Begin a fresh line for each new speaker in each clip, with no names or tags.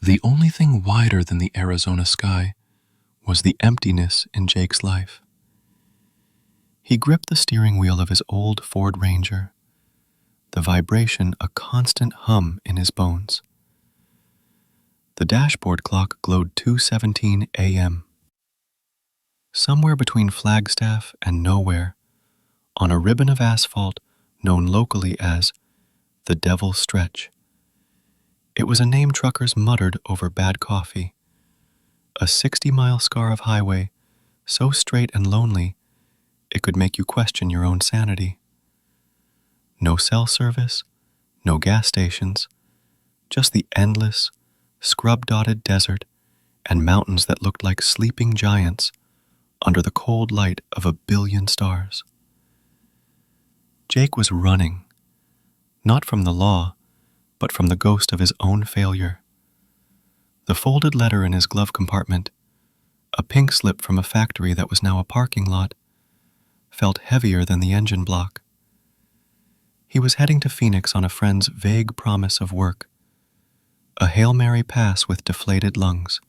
The only thing wider than the Arizona sky was the emptiness in Jake's life. He gripped the steering wheel of his old Ford Ranger, the vibration a constant hum in his bones. The dashboard clock glowed 2:17 a.m. Somewhere between Flagstaff and nowhere, on a ribbon of asphalt known locally as the Devil's Stretch. It was a name truckers muttered over bad coffee, a 60-mile scar of highway so straight and lonely it could make you question your own sanity. No cell service, no gas stations, just the endless, scrub-dotted desert and mountains that looked like sleeping giants under the cold light of a billion stars. Jake was running, not from the law, but from the ghost of his own failure. The folded letter in his glove compartment, a pink slip from a factory that was now a parking lot, felt heavier than the engine block. He was heading to Phoenix on a friend's vague promise of work, a Hail Mary pass with deflated lungs.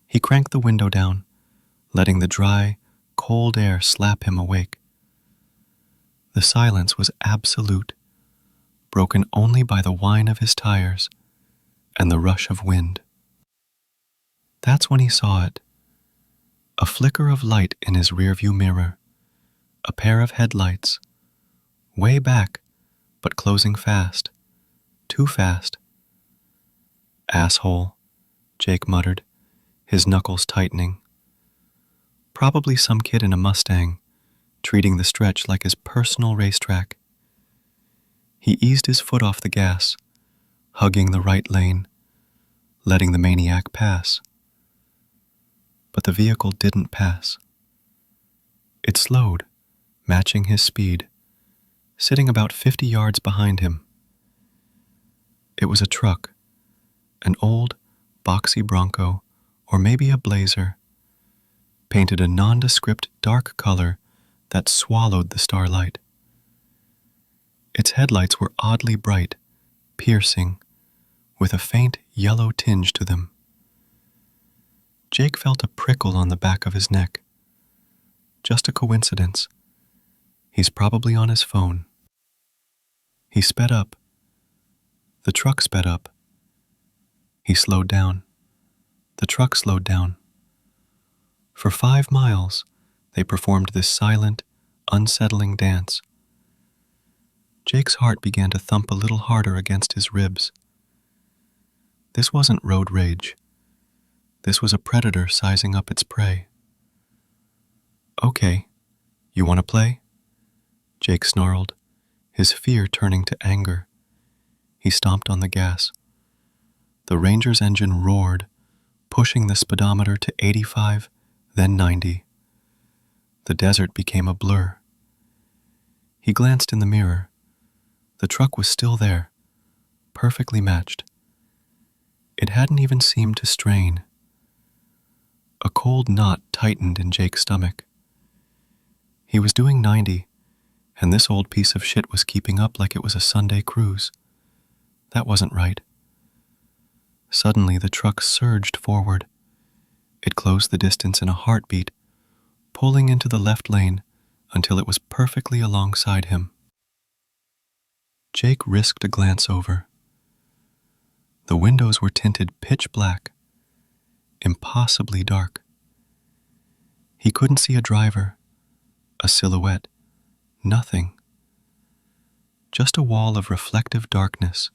He cranked the window down, letting the dry, cold air slap him awake. The silence was absolute, broken only by the whine of his tires and the rush of wind. That's when he saw it. A flicker of light in his rearview mirror, a pair of headlights, way back, but closing fast, too fast. "Asshole," Jake muttered, his knuckles tightening. Probably some kid in a Mustang, treating the stretch like his personal racetrack. He eased his foot off the gas, hugging the right lane, letting the maniac pass. But the vehicle didn't pass. It slowed, matching his speed, sitting about 50 yards behind him. It was a truck, an old, boxy Bronco, or maybe a Blazer, painted a nondescript dark color that swallowed the starlight. Its headlights were oddly bright, piercing, with a faint yellow tinge to them. Jake felt a prickle on the back of his neck. Just a coincidence. He's probably on his phone. He sped up. The truck sped up. He slowed down. The truck slowed down. For 5 miles, they performed this silent, unsettling dance. Jake's heart began to thump a little harder against his ribs. This wasn't road rage. This was a predator sizing up its prey. "Okay, you want to play?" Jake snarled, his fear turning to anger. He stomped on the gas. The Ranger's engine roared, pushing the speedometer to 85, then 90. The desert became a blur. He glanced in the mirror. The truck was still there, perfectly matched. It hadn't even seemed to strain. A cold knot tightened in Jake's stomach. He was doing 90, and this old piece of shit was keeping up like it was a Sunday cruise. That wasn't right. Suddenly, the truck surged forward. It closed the distance in a heartbeat, pulling into the left lane until it was perfectly alongside him. Jake risked a glance over. The windows were tinted pitch black, impossibly dark. He couldn't see a driver, a silhouette, nothing. Just a wall of reflective darkness,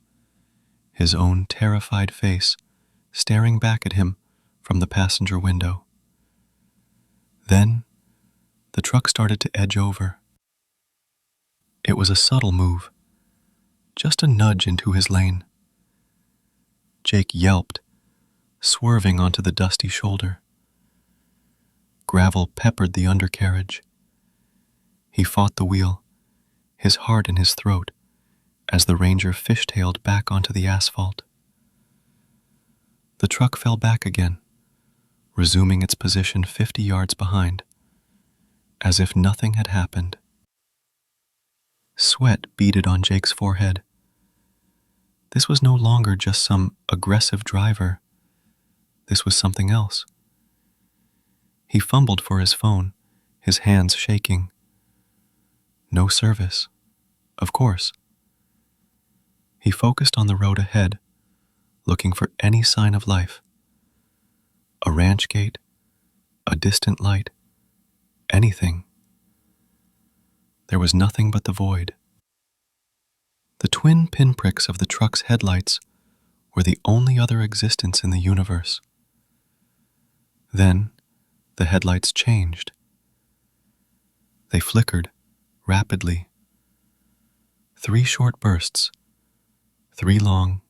his own terrified face staring back at him from the passenger window. Then, the truck started to edge over. It was a subtle move, just a nudge into his lane. Jake yelped, swerving onto the dusty shoulder. Gravel peppered the undercarriage. He fought the wheel, his heart in his throat, as the Ranger fishtailed back onto the asphalt. The truck fell back again, resuming its position 50 yards behind, as if nothing had happened. Sweat beaded on Jake's forehead. This was no longer just some aggressive driver. This was something else. He fumbled for his phone, his hands shaking. No service. Of course. He focused on the road ahead, looking for any sign of life. A ranch gate, a distant light, anything. There was nothing but the void. The twin pinpricks of the truck's headlights were the only other existence in the universe. Then, the headlights changed. They flickered, rapidly. 3 short bursts. 3 long,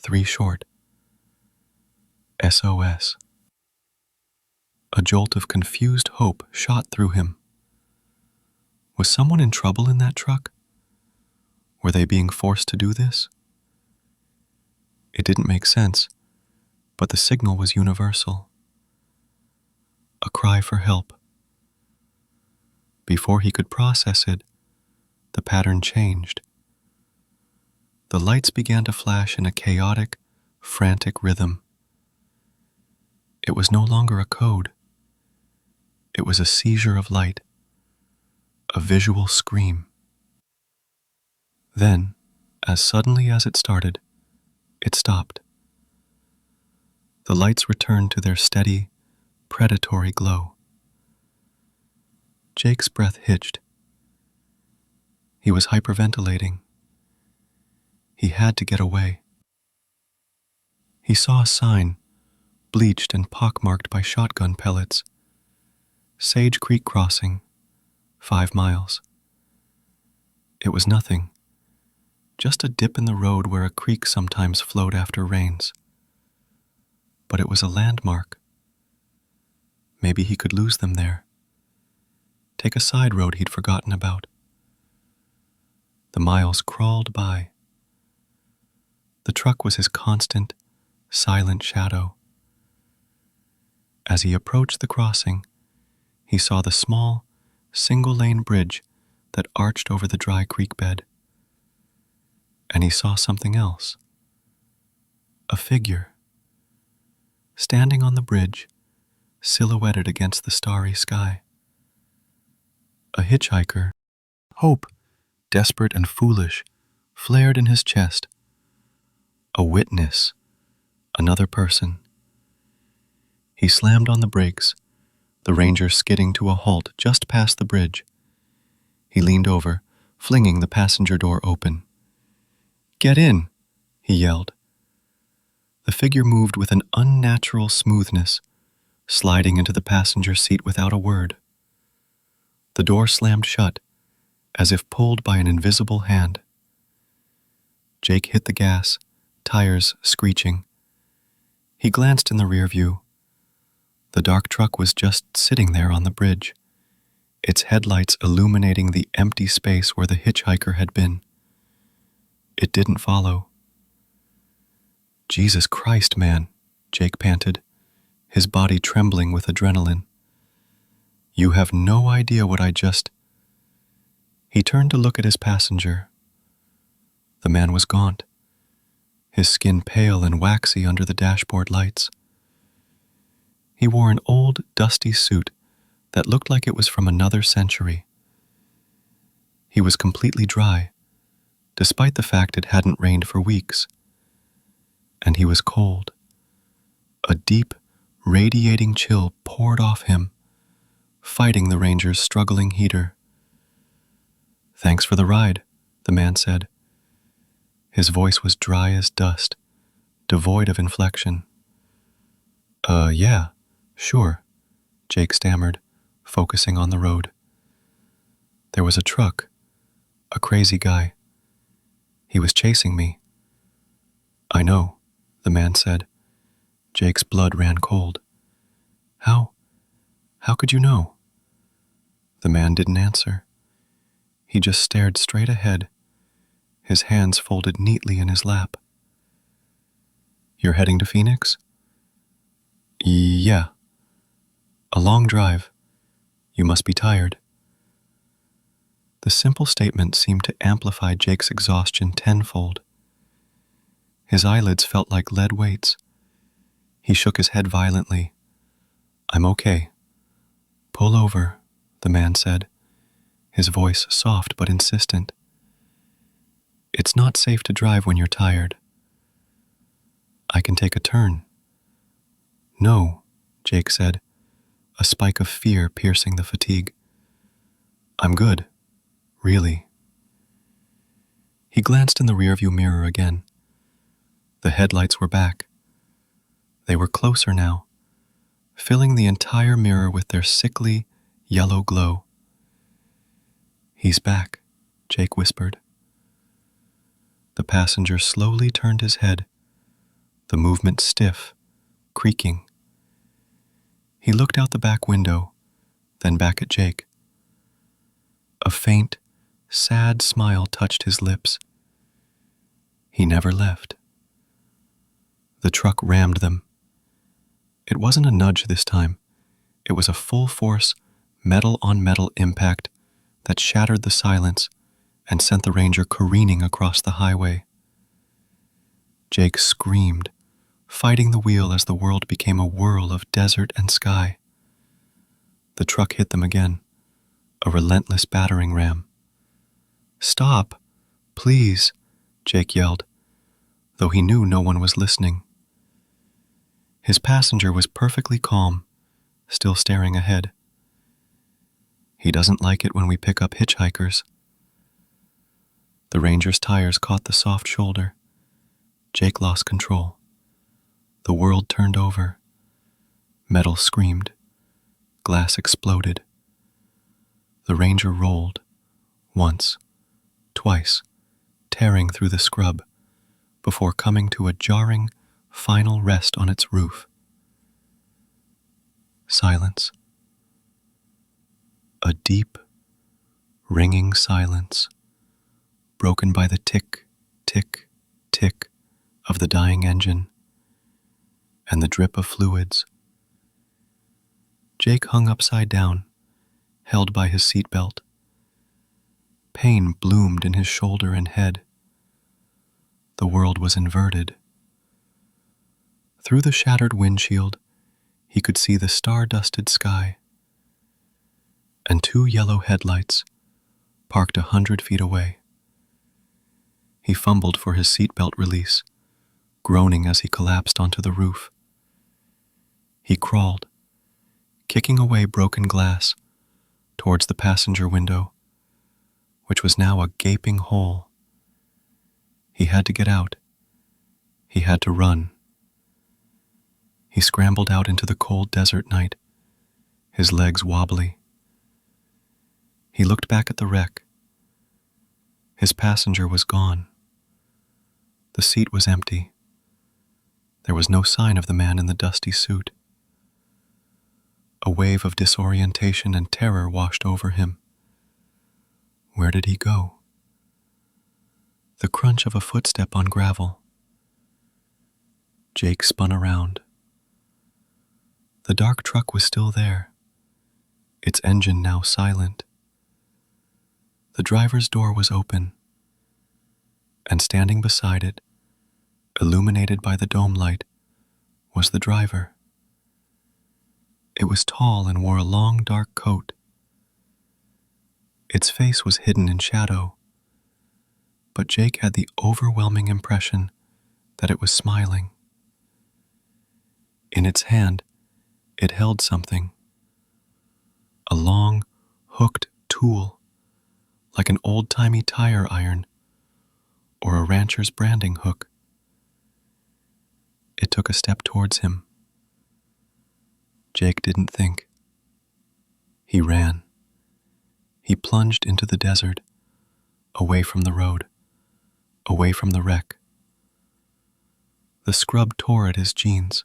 3 short. SOS. A jolt of confused hope shot through him. Was someone in trouble in that truck? Were they being forced to do this? It didn't make sense, but the signal was universal. A cry for help. Before he could process it, the pattern changed. The lights began to flash in a chaotic, frantic rhythm. It was no longer a code. It was a seizure of light, a visual scream. Then, as suddenly as it started, it stopped. The lights returned to their steady, predatory glow. Jake's breath hitched. He was hyperventilating. He had to get away. He saw a sign, bleached and pockmarked by shotgun pellets. Sage Creek Crossing, 5 miles. It was nothing, just a dip in the road where a creek sometimes flowed after rains. But it was a landmark. Maybe he could lose them there. Take a side road he'd forgotten about. The miles crawled by. The truck was his constant, silent shadow. As he approached the crossing, he saw the small, single-lane bridge that arched over the dry creek bed. And he saw something else. A figure. Standing on the bridge, silhouetted against the starry sky. A hitchhiker. Hope, desperate and foolish, flared in his chest. A witness. Another person. He slammed on the brakes, the Ranger skidding to a halt just past the bridge. He leaned over, flinging the passenger door open. "Get in," he yelled. The figure moved with an unnatural smoothness, sliding into the passenger seat without a word. The door slammed shut, as if pulled by an invisible hand. Jake hit the gas, tires screeching. He glanced in the rear view. The dark truck was just sitting there on the bridge, its headlights illuminating the empty space where the hitchhiker had been. It didn't follow. "Jesus Christ, man," Jake panted, his body trembling with adrenaline. "You have no idea what I just..." He turned to look at his passenger. The man was gaunt, his skin pale and waxy under the dashboard lights. He wore an old, dusty suit that looked like it was from another century. He was completely dry, despite the fact it hadn't rained for weeks. And he was cold. A deep, radiating chill poured off him, fighting the Ranger's struggling heater. "Thanks for the ride," the man said. His voice was dry as dust, devoid of inflection. Yeah, sure," Jake stammered, focusing on the road. There was a truck, a crazy guy. He was chasing me. "I know," the man said. Jake's blood ran cold. How could you know?" The man didn't answer. He just stared straight ahead, his hands folded neatly in his lap. "You're heading to Phoenix?" "Yeah. A long drive. You must be tired." The simple statement seemed to amplify Jake's exhaustion tenfold. His eyelids felt like lead weights. He shook his head violently. "I'm okay." "Pull over," the man said, his voice soft but insistent. "It's not safe to drive when you're tired." "I can take a turn." "No," Jake said, a spike of fear piercing the fatigue. "I'm good, really." He glanced in the rearview mirror again. The headlights were back. They were closer now, filling the entire mirror with their sickly, yellow glow. "He's back," Jake whispered. The passenger slowly turned his head, the movement stiff, creaking. He looked out the back window, then back at Jake. A faint, sad smile touched his lips. He never left. The truck rammed them. It wasn't a nudge this time. It was a full-force, metal-on-metal impact that shattered the silence and sent the Ranger careening across the highway. Jake screamed, fighting the wheel as the world became a whirl of desert and sky. The truck hit them again, a relentless battering ram. "Stop, please," Jake yelled, though he knew no one was listening. His passenger was perfectly calm, still staring ahead. "He doesn't like it when we pick up hitchhikers." The Ranger's tires caught the soft shoulder. Jake lost control. The world turned over. Metal screamed. Glass exploded. The Ranger rolled, once, twice, tearing through the scrub, before coming to a jarring, final rest on its roof. Silence. A deep, ringing silence, broken by the tick, tick, tick of the dying engine and the drip of fluids. Jake hung upside down, held by his seatbelt. Pain bloomed in his shoulder and head. The world was inverted. Through the shattered windshield, he could see the star-dusted sky and two yellow headlights parked 100 feet away. He fumbled for his seatbelt release, groaning as he collapsed onto the roof. He crawled, kicking away broken glass, towards the passenger window, which was now a gaping hole. He had to get out. He had to run. He scrambled out into the cold desert night, his legs wobbly. He looked back at the wreck. His passenger was gone. The seat was empty. There was no sign of the man in the dusty suit. A wave of disorientation and terror washed over him. Where did he go? The crunch of a footstep on gravel. Jake spun around. The dark truck was still there, its engine now silent. The driver's door was open, and standing beside it, illuminated by the dome light, was the driver. It was tall and wore a long dark coat. Its face was hidden in shadow, but Jake had the overwhelming impression that it was smiling. In its hand, it held something. A long, hooked tool, like an old-timey tire iron or a rancher's branding hook. It took a step towards him. Jake didn't think. He ran. He plunged into the desert, away from the road, away from the wreck. The scrub tore at his jeans,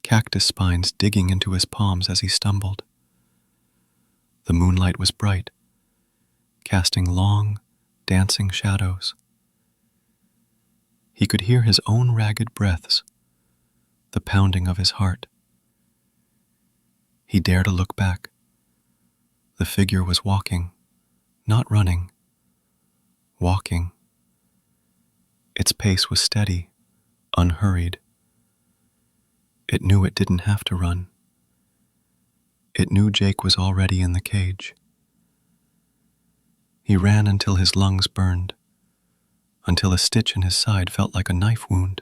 cactus spines digging into his palms as he stumbled. The moonlight was bright, casting long, dancing shadows. He could hear his own ragged breaths, the pounding of his heart. He dared to look back. The figure was walking, not running, walking. Its pace was steady, unhurried. It knew it didn't have to run. It knew Jake was already in the cage. He ran until his lungs burned, until a stitch in his side felt like a knife wound.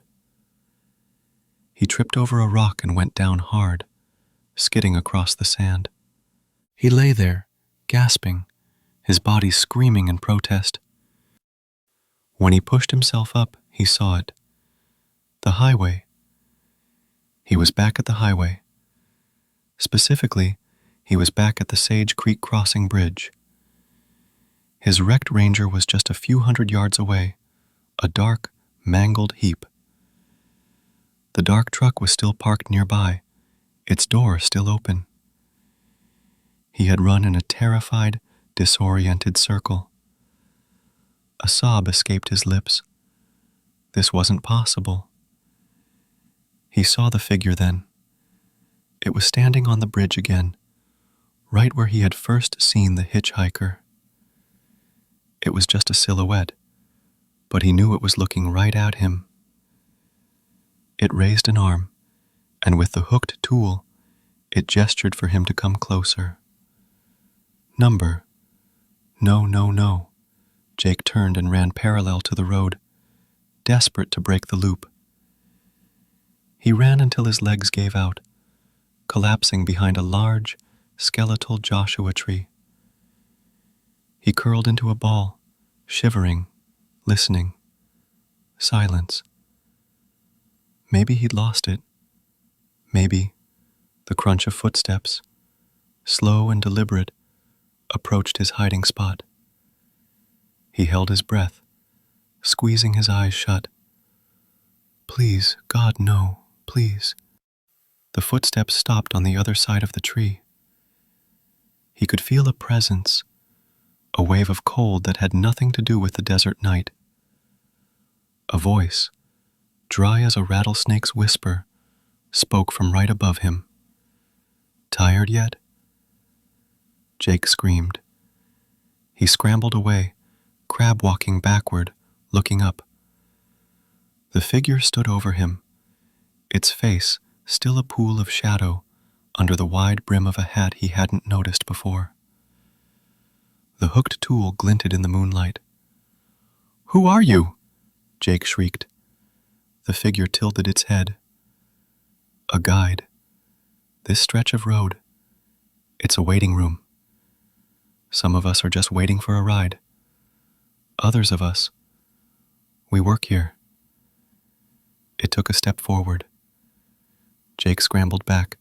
He tripped over a rock and went down hard, skidding across the sand. He lay there, gasping, his body screaming in protest. When he pushed himself up, he saw it. The highway. He was back at the highway. Specifically, he was back at the Sage Creek Crossing Bridge. His wrecked Ranger was just a few hundred yards away, a dark, mangled heap. The dark truck was still parked nearby, its door still open. He had run in a terrified, disoriented circle. A sob escaped his lips. This wasn't possible. He saw the figure then. It was standing on the bridge again, right where he had first seen the hitchhiker. It was just a silhouette, but he knew it was looking right at him. It raised an arm, and with the hooked tool, it gestured for him to come closer. Number. No, no, no. Jake turned and ran parallel to the road, desperate to break the loop. He ran until his legs gave out, collapsing behind a large, skeletal Joshua tree. He curled into a ball, shivering, listening. Silence. Maybe he'd lost it. Maybe the crunch of footsteps, slow and deliberate, approached his hiding spot. He held his breath, squeezing his eyes shut. Please, God, no, please. The footsteps stopped on the other side of the tree. He could feel a presence, a wave of cold that had nothing to do with the desert night. A voice, dry as a rattlesnake's whisper, spoke from right above him. Tired yet? Jake screamed. He scrambled away, crab-walking backward, looking up. The figure stood over him, its face still a pool of shadow under the wide brim of a hat he hadn't noticed before. The hooked tool glinted in the moonlight. "Who are you?" Jake shrieked. The figure tilted its head. A guide. This stretch of road. It's a waiting room. Some of us are just waiting for a ride. Others of us, we work here. It took a step forward. Jake scrambled back,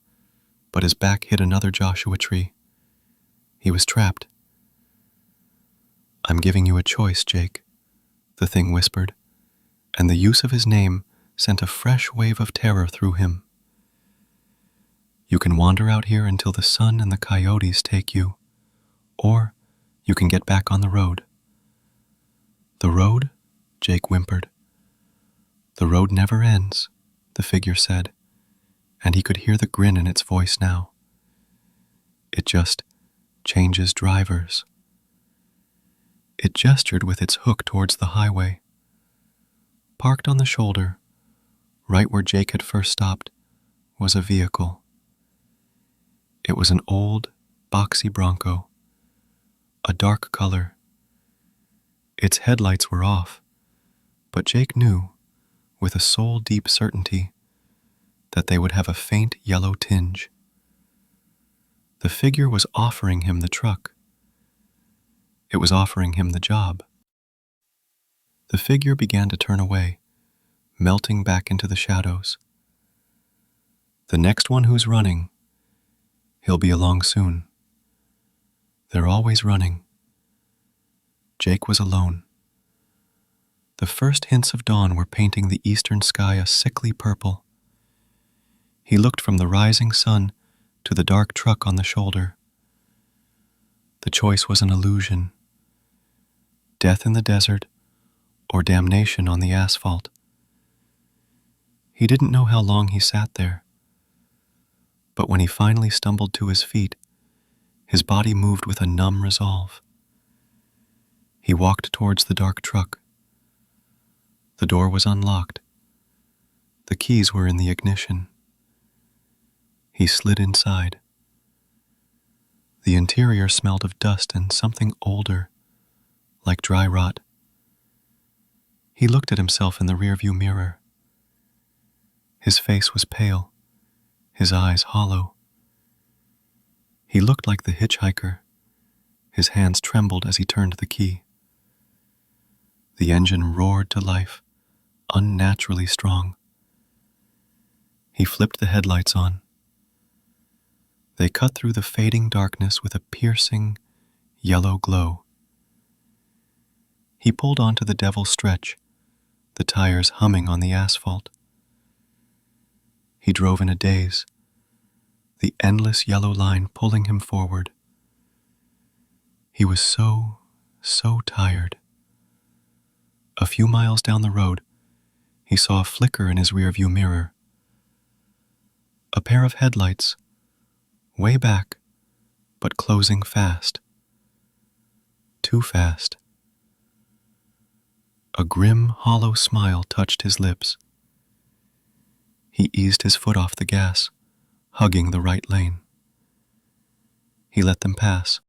but his back hit another Joshua tree. He was trapped. "I'm giving you a choice, Jake," the thing whispered, and the use of his name sent a fresh wave of terror through him. "You can wander out here until the sun and the coyotes take you, or you can get back on the road." "The road?" Jake whimpered. "The road never ends," the figure said, and he could hear the grin in its voice now. "It just changes drivers." It gestured with its hook towards the highway. Parked on the shoulder, right where Jake had first stopped, was a vehicle. It was an old, boxy Bronco, a dark color. Its headlights were off, but Jake knew, with a soul-deep certainty, that they would have a faint yellow tinge. The figure was offering him the truck. It was offering him the job. The figure began to turn away, melting back into the shadows. "The next one who's running, he'll be along soon. They're always running." Jake was alone. The first hints of dawn were painting the eastern sky a sickly purple. He looked from the rising sun to the dark truck on the shoulder. The choice was an illusion. Death in the desert, or damnation on the asphalt. He didn't know how long he sat there, but when he finally stumbled to his feet, his body moved with a numb resolve. He walked towards the dark truck. The door was unlocked. The keys were in the ignition. He slid inside. The interior smelled of dust and something older, like dry rot. He looked at himself in the rearview mirror. His face was pale, his eyes hollow. He looked like the hitchhiker. His hands trembled as he turned the key. The engine roared to life, unnaturally strong. He flipped the headlights on. They cut through the fading darkness with a piercing, yellow glow. He pulled onto the Devil's Stretch, the tires humming on the asphalt. He drove in a daze, the endless yellow line pulling him forward. He was so tired. A few miles down the road, he saw a flicker in his rearview mirror. A pair of headlights, way back, but closing fast. Too fast. A grim, hollow smile touched his lips. He eased his foot off the gas, hugging the right lane. He let them pass,